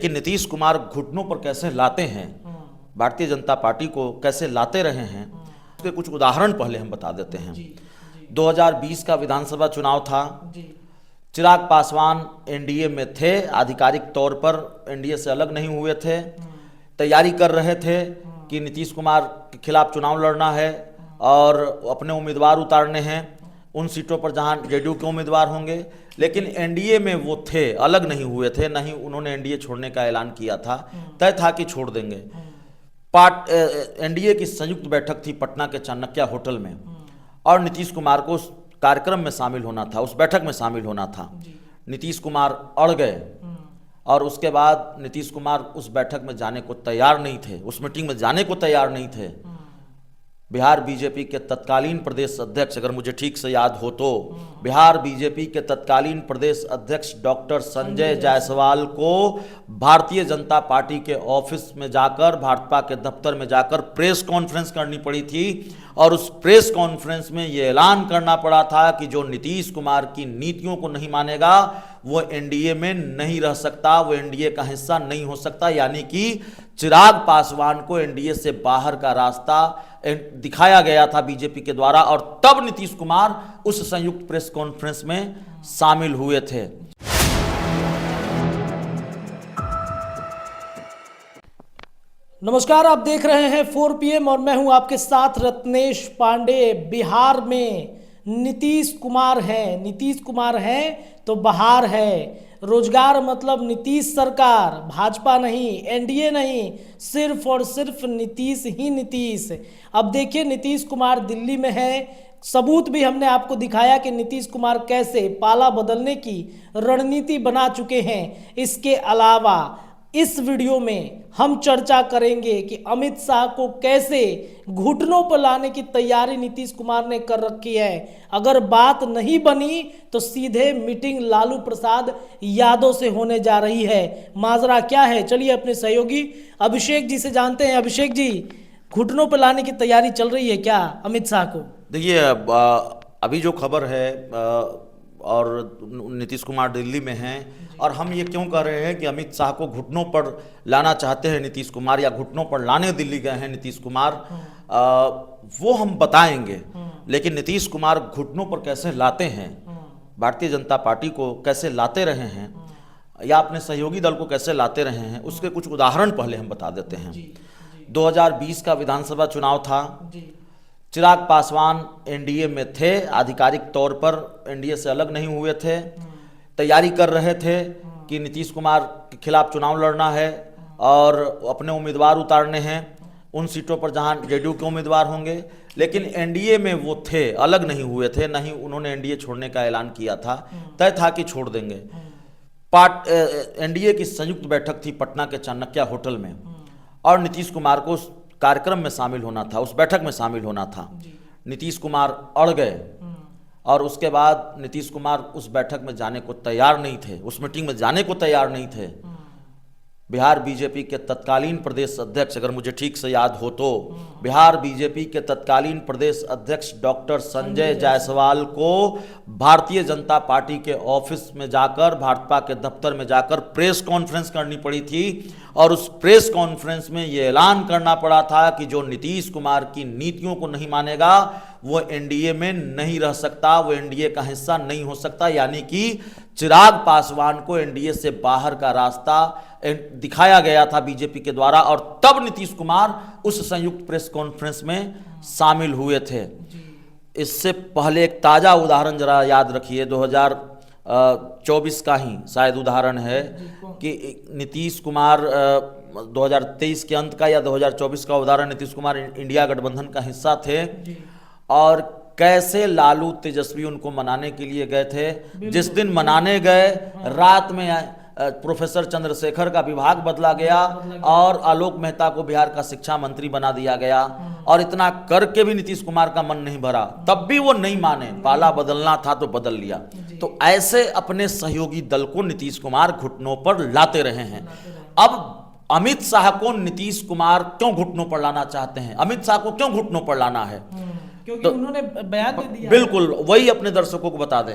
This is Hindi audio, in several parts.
कि नीतीश कुमार घुटनों पर कैसे लाते हैं, भारतीय जनता पार्टी को कैसे लाते रहे हैं, उसके कुछ उदाहरण पहले हम बता देते हैं। 2020 का विधानसभा चुनाव था। चिराग पासवान एनडीए में थे, आधिकारिक तौर पर एनडीए से अलग नहीं हुए थे, तैयारी कर रहे थे कि नीतीश कुमार के खिलाफ चुनाव लड़ना है और अपने उम्मीदवार उतारने हैं उन सीटों पर जहां जेडीयू के उम्मीदवार होंगे। लेकिन एनडीए में वो थे, अलग नहीं हुए थे, नहीं उन्होंने एनडीए छोड़ने का ऐलान किया था, तय था कि छोड़ देंगे। एनडीए की संयुक्त बैठक थी पटना के चाणक्य होटल में और नीतीश कुमार को उस कार्यक्रम में शामिल होना था, उस बैठक में शामिल होना था। नीतीश कुमार अड़ गए और उसके बाद नीतीश कुमार उस बैठक में जाने को तैयार नहीं थे, उस मीटिंग में जाने को तैयार नहीं थे। बिहार बीजेपी के तत्कालीन प्रदेश अध्यक्ष, अगर मुझे ठीक से याद हो तो बिहार बीजेपी के तत्कालीन प्रदेश अध्यक्ष डॉक्टर संजय जायसवाल को भारतीय जनता पार्टी के ऑफिस में जाकर, भाजपा के दफ्तर में जाकर प्रेस कॉन्फ्रेंस करनी पड़ी थी और उस प्रेस कॉन्फ्रेंस में ये ऐलान करना पड़ा था कि जो नीतीश कुमार की नीतियों को नहीं मानेगा वो एनडीए में नहीं रह सकता, वो एनडीए का हिस्सा नहीं हो सकता। यानी कि चिराग पासवान को एनडीए से बाहर का रास्ता दिखाया गया था बीजेपी के द्वारा और तब नीतीश कुमार उस संयुक्त प्रेस कॉन्फ्रेंस में शामिल हुए थे। नमस्कार, आप देख रहे हैं 4 PM और मैं हूं आपके साथ रत्नेश पांडे। बिहार में नीतीश कुमार हैं तो बहार है। रोजगार मतलब नीतीश सरकार, भाजपा नहीं, एनडीए नहीं, सिर्फ और सिर्फ नीतीश ही नीतीश। अब देखिए नीतीश कुमार दिल्ली में है, सबूत भी हमने आपको दिखाया कि नीतीश कुमार कैसे पाला बदलने की रणनीति बना चुके हैं। इसके अलावा इस वीडियो में हम चर्चा करेंगे कि अमित शाह को कैसे घुटनों पर लाने की तैयारी नीतीश कुमार ने कर रखी है। अगर बात नहीं बनी तो सीधे मीटिंग लालू प्रसाद यादव से होने जा रही है। माजरा क्या है, चलिए अपने सहयोगी अभिषेक जी से जानते हैं। अभिषेक जी, घुटनों पर लाने की तैयारी चल रही है क्या अमित शाह को? देखिए, अभी जो खबर है और नीतीश कुमार दिल्ली में हैं और हम ये क्यों कह रहे हैं कि अमित शाह को घुटनों पर लाना चाहते हैं नीतीश कुमार या घुटनों पर लाने दिल्ली गए हैं नीतीश कुमार, वो हम बताएंगे। लेकिन नीतीश कुमार घुटनों पर कैसे लाते हैं, भारतीय जनता पार्टी को कैसे लाते रहे हैं या अपने सहयोगी दल को कैसे लाते रहे हैं, उसके कुछ उदाहरण पहले हम बता देते हैं। 2020 का विधानसभा चुनाव था। चिराग पासवान एनडीए में थे, आधिकारिक तौर पर एनडीए से अलग नहीं हुए थे, तैयारी कर रहे थे कि नीतीश कुमार के खिलाफ चुनाव लड़ना है और अपने उम्मीदवार उतारने हैं उन सीटों पर जहां जेडीयू के उम्मीदवार होंगे। लेकिन एनडीए में वो थे, अलग नहीं हुए थे, नहीं उन्होंने एनडीए छोड़ने का ऐलान किया था, तय था कि छोड़ देंगे। एनडीए की संयुक्त बैठक थी पटना के चाणक्य होटल में और नीतीश कुमार को उस कार्यक्रम में शामिल होना था, उस बैठक में शामिल होना था। नीतीश कुमार अड़ गए और उसके बाद नीतीश कुमार उस बैठक में जाने को तैयार नहीं थे, उस मीटिंग में जाने को तैयार नहीं थे। बिहार बीजेपी के तत्कालीन प्रदेश अध्यक्ष, अगर मुझे ठीक से याद हो तो बिहार बीजेपी के तत्कालीन प्रदेश अध्यक्ष डॉक्टर संजय जायसवाल को भारतीय जनता पार्टी के ऑफिस में जाकर, भाजपा के दफ्तर में जाकर प्रेस कॉन्फ्रेंस करनी पड़ी थी और उस प्रेस कॉन्फ्रेंस में ये ऐलान करना पड़ा था कि जो नीतीश कुमार की नीतियों को नहीं मानेगा वो एनडीए में नहीं रह सकता, वो एनडीए का हिस्सा नहीं हो सकता। यानी कि चिराग पासवान को एनडीए से बाहर का रास्ता दिखाया गया था बीजेपी के द्वारा और तब नीतीश कुमार उस संयुक्त प्रेस कॉन्फ्रेंस में शामिल हुए थे। इससे पहले एक ताज़ा उदाहरण जरा याद रखिए, 2024 का ही शायद उदाहरण है कि नीतीश कुमार 2023 के अंत का या 2024 का उदाहरण, नीतीश कुमार इंडिया गठबंधन का हिस्सा थे और कैसे लालू तेजस्वी उनको मनाने के लिए गए थे। जिस दिन मनाने गए रात में प्रोफेसर चंद्रशेखर का विभाग बदला गया और आलोक मेहता को बिहार का शिक्षा मंत्री बना दिया गया और इतना करके भी नीतीश कुमार का मन नहीं भरा, तब भी वो नहीं माने, पाला बदलना था तो बदल लिया। तो ऐसे अपने सहयोगी दल को नीतीश कुमार घुटनों पर लाते रहे हैं। अब अमित शाह को नीतीश कुमार क्यों घुटनों पर लाना चाहते हैं, अमित शाह को क्यों घुटनों पर लाना है? क्योंकि उन्होंने बयान दे दिया। बिल्कुल, वही अपने दर्शकों को बता दें।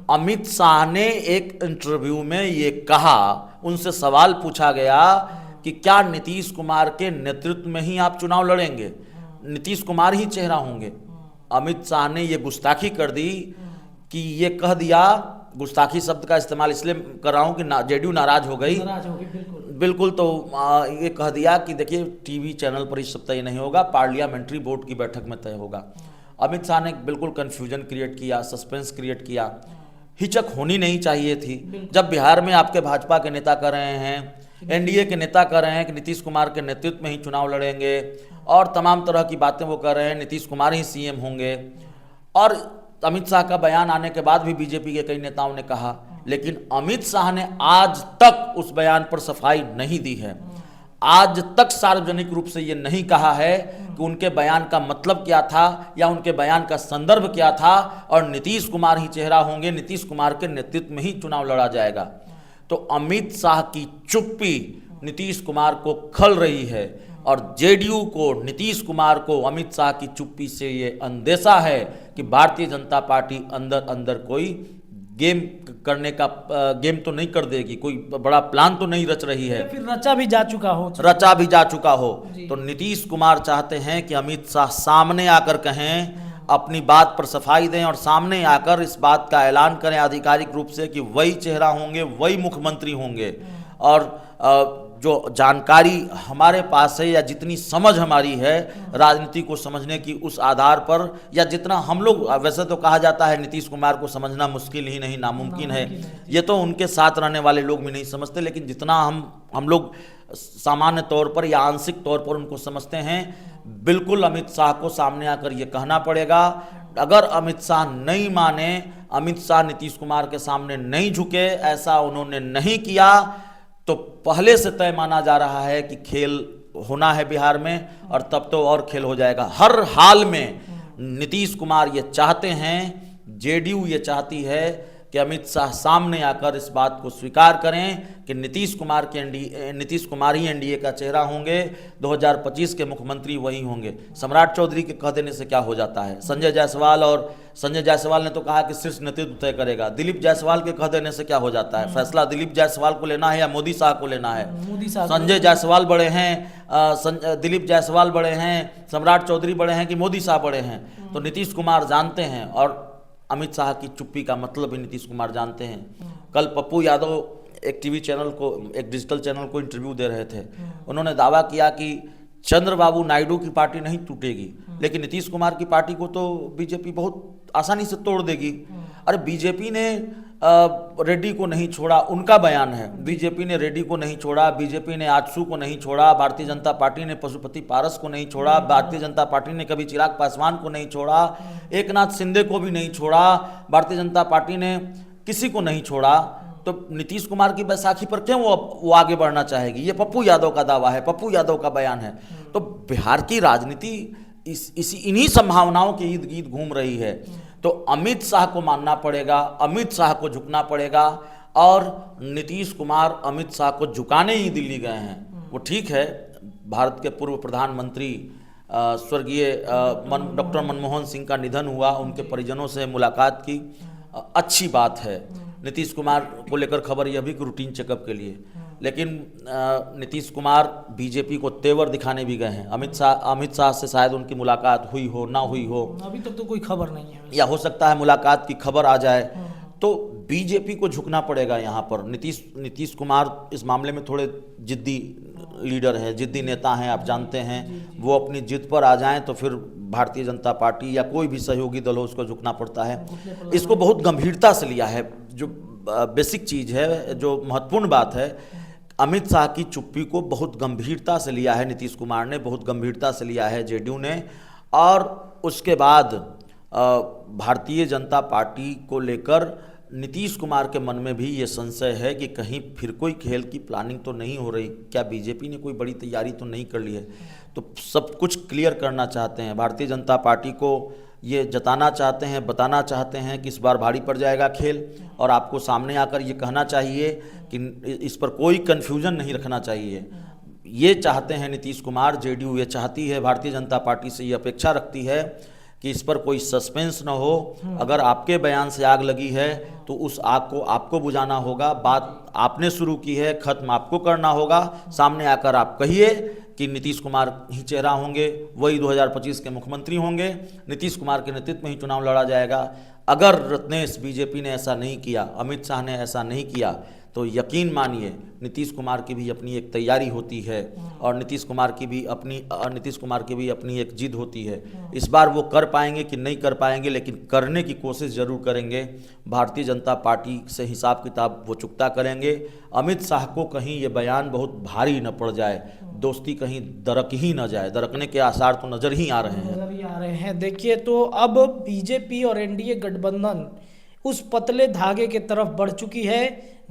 अमित शाह ने एक इंटरव्यू में ये कहा उनसे सवाल पूछा गया कि क्या नीतीश कुमार के नेतृत्व में ही आप चुनाव लड़ेंगे, नीतीश कुमार ही चेहरा होंगे। अमित शाह ने ये गुस्ताखी कर दी कि ये कह दिया, गुस्ताखी शब्द का इस्तेमाल इसलिए कर रहा हूँ कि जेडीयू नाराज हो गई, बिल्कुल। तो ये कह दिया कि देखिए टीवी चैनल पर इस सब तय नहीं होगा, पार्लियामेंट्री बोर्ड की बैठक में तय होगा। अमित शाह ने बिल्कुल कन्फ्यूजन क्रिएट किया, सस्पेंस क्रिएट किया। हिचक होनी नहीं चाहिए थी जब बिहार में आपके भाजपा के नेता कर रहे हैं, एनडीए के नेता कर रहे हैं कि नीतीश कुमार के नेतृत्व में ही चुनाव लड़ेंगे, और तमाम तरह की बातें वो कर रहे हैं, नीतीश कुमार ही सीएम होंगे। और अमित शाह का बयान आने के बाद भी बीजेपी के कई नेताओं ने कहा, लेकिन अमित शाह ने आज तक उस बयान पर सफाई नहीं दी है। आज तक सार्वजनिक रूप से ये नहीं कहा है कि उनके बयान का मतलब क्या था या उनके बयान का संदर्भ क्या था, और नीतीश कुमार ही चेहरा होंगे, नीतीश कुमार के नेतृत्व में ही चुनाव लड़ा जाएगा। तो अमित शाह की चुप्पी नीतीश कुमार को खल रही है, और जेडीयू को, नीतीश कुमार को अमित शाह की चुप्पी से ये अंदेशा है कि भारतीय जनता पार्टी अंदर अंदर कोई गेम करने का गेम तो नहीं कर देगी, कोई बड़ा प्लान तो नहीं रच रही है, फिर रचा भी जा चुका हो। तो नीतीश कुमार चाहते हैं कि अमित शाह सामने आकर कहें, अपनी बात पर सफाई दें, और सामने आकर इस बात का ऐलान करें आधिकारिक रूप से कि वही चेहरा होंगे, वही मुख्यमंत्री होंगे। और जो जानकारी हमारे पास है या जितनी समझ हमारी है राजनीति को समझने की, उस आधार पर, या जितना हम लोग, वैसे तो कहा जाता है नीतीश कुमार को समझना मुश्किल ही नहीं नामुमकिन है, ये तो उनके साथ रहने वाले लोग भी नहीं समझते, लेकिन जितना हम लोग सामान्य तौर पर या आंशिक तौर पर उनको समझते हैं, बिल्कुल अमित शाह को सामने आकर ये कहना पड़ेगा। अगर अमित शाह नहीं माने, अमित शाह नीतीश कुमार के सामने नहीं झुके, ऐसा उन्होंने नहीं किया, तो पहले से तय माना जा रहा है कि खेल होना है बिहार में, और तब तो और खेल हो जाएगा। हर हाल में नीतीश कुमार ये चाहते हैं, जेडीयू ये चाहती है कि अमित शाह सामने आकर इस बात को स्वीकार करें कि नीतीश कुमार ही एनडीए का चेहरा होंगे, 2025 के मुख्यमंत्री वही होंगे। सम्राट चौधरी के कह देने से क्या हो जाता है? संजय जायसवाल ने तो कहा कि शीर्ष नेतृत्व तय करेगा। दिलीप जायसवाल के कह देने से क्या हो जाता है? फैसला दिलीप जायसवाल को लेना है या मोदी शाह को लेना है? संजय जायसवाल बड़े हैं, दिलीप जायसवाल बड़े हैं, सम्राट चौधरी बड़े हैं कि मोदी शाह बड़े हैं? तो नीतीश कुमार जानते हैं, और अमित शाह की चुप्पी का मतलब भी नीतीश कुमार जानते हैं। कल पप्पू यादव एक टीवी चैनल को, एक डिजिटल चैनल को इंटरव्यू दे रहे थे। उन्होंने दावा किया कि चंद्रबाबू नायडू की पार्टी नहीं टूटेगी, लेकिन नीतीश कुमार की पार्टी को तो बीजेपी बहुत आसानी से तोड़ देगी। अरे बीजेपी ने रेड्डी को नहीं छोड़ा, उनका बयान है। बीजेपी ने रेड्डी को नहीं छोड़ा, बीजेपी ने आजसू को नहीं छोड़ा, भारतीय जनता पार्टी ने पशुपति पारस को नहीं छोड़ा, भारतीय जनता पार्टी ने कभी चिराग पासवान को नहीं छोड़ा, एकनाथ शिंदे को भी नहीं छोड़ा, भारतीय जनता पार्टी ने किसी को नहीं छोड़ा। तो नीतीश कुमार की बैसाखी पर क्यों वो आगे बढ़ना चाहेगी? ये पप्पू यादव का दावा है, पप्पू यादव का बयान है। तो बिहार की राजनीति इन्हीं संभावनाओं के इर्द गिर्द घूम रही है। तो अमित शाह को मानना पड़ेगा, अमित शाह को झुकना पड़ेगा, और नीतीश कुमार अमित शाह को झुकाने ही दिल्ली गए हैं। वो ठीक है, भारत के पूर्व प्रधानमंत्री स्वर्गीय डॉक्टर मनमोहन सिंह का निधन हुआ, उनके परिजनों से मुलाकात की, अच्छी बात है। नीतीश कुमार को लेकर खबर यह भी कि रूटीन चेकअप के लिए, लेकिन नीतीश कुमार बीजेपी को तेवर दिखाने भी गए हैं। अमित शाह से शायद उनकी मुलाकात हुई हो, ना हुई हो, अभी तक तो कोई खबर नहीं है, या हो सकता है मुलाकात की खबर आ जाए। तो बीजेपी को झुकना पड़ेगा यहाँ पर। नीतीश कुमार इस मामले में थोड़े जिद्दी लीडर हैं, जिद्दी नेता हैं, आप जानते हैं। वो अपनी जिद पर आ जाएं तो फिर भारतीय जनता पार्टी या कोई भी सहयोगी दल हो उसको झुकना पड़ता है। इसको बहुत गंभीरता से लिया है। जो बेसिक चीज़ है, जो महत्वपूर्ण बात है, अमित शाह की चुप्पी को बहुत गंभीरता से लिया है नीतीश कुमार ने, बहुत गंभीरता से लिया है जेडीयू ने। और उसके बाद भारतीय जनता पार्टी को लेकर नीतीश कुमार के मन में भी ये संशय है कि कहीं फिर कोई खेल की प्लानिंग तो नहीं हो रही, क्या बीजेपी ने कोई बड़ी तैयारी तो नहीं कर ली है? तो सब कुछ क्लियर करना चाहते हैं। भारतीय जनता पार्टी को ये जताना चाहते हैं, बताना चाहते हैं कि इस बार भारी पड़ जाएगा खेल, और आपको सामने आकर ये कहना चाहिए कि इस पर कोई कन्फ्यूजन नहीं रखना चाहिए। ये चाहते हैं नीतीश कुमार, जेडीयू ये चाहती है, भारतीय जनता पार्टी से ये अपेक्षा रखती है कि इस पर कोई सस्पेंस न हो। अगर आपके बयान से आग लगी है तो उस आग को आपको बुझाना होगा। बात आपने शुरू की है, खत्म आपको करना होगा। सामने आकर आप कहिए कि नीतीश कुमार ही चेहरा होंगे, वही 2025 के मुख्यमंत्री होंगे, नीतीश कुमार के नेतृत्व में ही चुनाव लड़ा जाएगा। अगर रत्नेश बीजेपी ने ऐसा नहीं किया, अमित शाह ने ऐसा नहीं किया, तो यकीन मानिए नीतीश कुमार की भी अपनी एक तैयारी होती है और नीतीश कुमार की भी अपनी एक जिद होती है। इस बार वो कर पाएंगे कि नहीं कर पाएंगे, लेकिन करने की कोशिश जरूर करेंगे। भारतीय जनता पार्टी से हिसाब किताब वो चुकता करेंगे। अमित शाह को कहीं ये बयान बहुत भारी न पड़ जाए, दोस्ती कहीं दरक ही न जाए, दरकने के आसार तो नजर ही आ रहे हैं। देखिए, तो अब बीजेपी और एनडीए गठबंधन उस पतले धागे के तरफ बढ़ चुकी है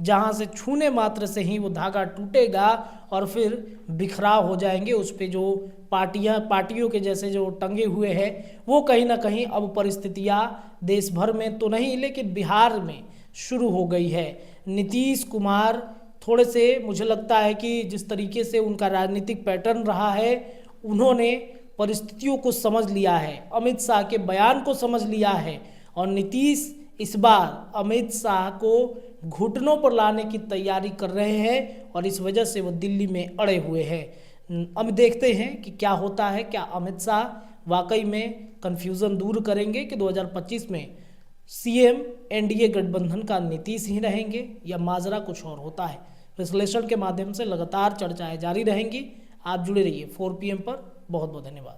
जहां से छूने मात्र से ही वो धागा टूटेगा और फिर बिखराव हो जाएंगे। उस पे जो पार्टियों के जैसे जो टंगे हुए हैं वो कहीं ना कहीं अब परिस्थितियां देश भर में तो नहीं लेकिन बिहार में शुरू हो गई है। नीतीश कुमार थोड़े से, मुझे लगता है कि जिस तरीके से उनका राजनीतिक पैटर्न रहा है, उन्होंने परिस्थितियों को समझ लिया है, अमित शाह के बयान को समझ लिया है और नीतीश इस बार अमित शाह को घुटनों पर लाने की तैयारी कर रहे हैं और इस वजह से वो दिल्ली में अड़े हुए हैं। अब देखते हैं कि क्या होता है। क्या अमित शाह वाकई में कन्फ्यूज़न दूर करेंगे कि 2025 में सीएम एनडीए गठबंधन का नीतीश ही रहेंगे या माजरा कुछ और होता है। विश्लेषण के माध्यम से लगातार चर्चाएं जारी रहेंगी। आप जुड़े रहिए 4 PM पर। बहुत बहुत धन्यवाद।